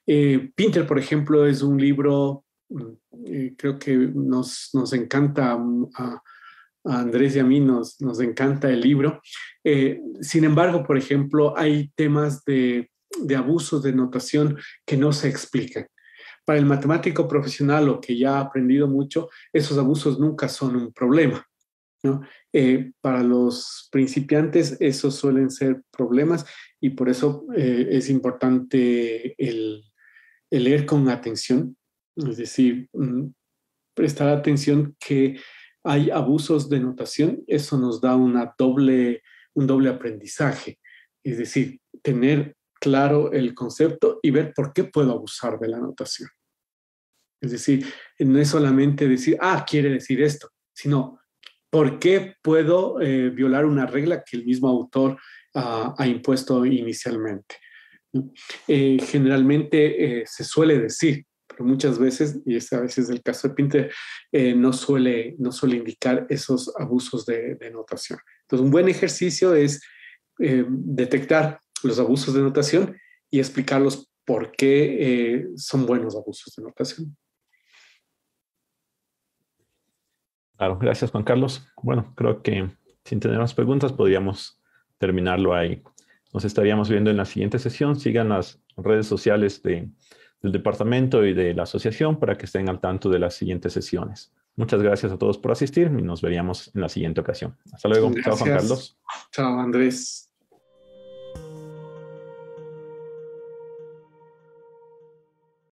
Pinter, por ejemplo, es un libro, creo que nos encanta a Andrés y a mí nos encanta el libro. Sin embargo, por ejemplo, hay temas de abusos de notación que no se explican. Para el matemático profesional o que ya ha aprendido mucho, esos abusos nunca son un problema, ¿no? Para los principiantes, esos suelen ser problemas y por eso es importante el leer con atención, es decir, prestar atención que hay abusos de notación, eso nos da un doble aprendizaje, es decir, tener claro el concepto y ver por qué puedo abusar de la notación. Es decir, no es solamente decir, quiere decir esto, sino por qué puedo violar una regla que el mismo autor ha impuesto inicialmente. Generalmente se suele decir, pero muchas veces, y a veces es el caso de Pinter, no suele indicar esos abusos de notación. Entonces, un buen ejercicio es detectar los abusos de notación y explicarlos por qué son buenos abusos de notación. Claro, gracias Juan Carlos. Bueno, creo que sin tener más preguntas podríamos terminarlo ahí. Nos estaríamos viendo en la siguiente sesión. Sigan las redes sociales del departamento y de la asociación para que estén al tanto de las siguientes sesiones. Muchas gracias a todos por asistir y nos veríamos en la siguiente ocasión. Hasta luego. Gracias. Chao Juan Carlos. Chao Andrés.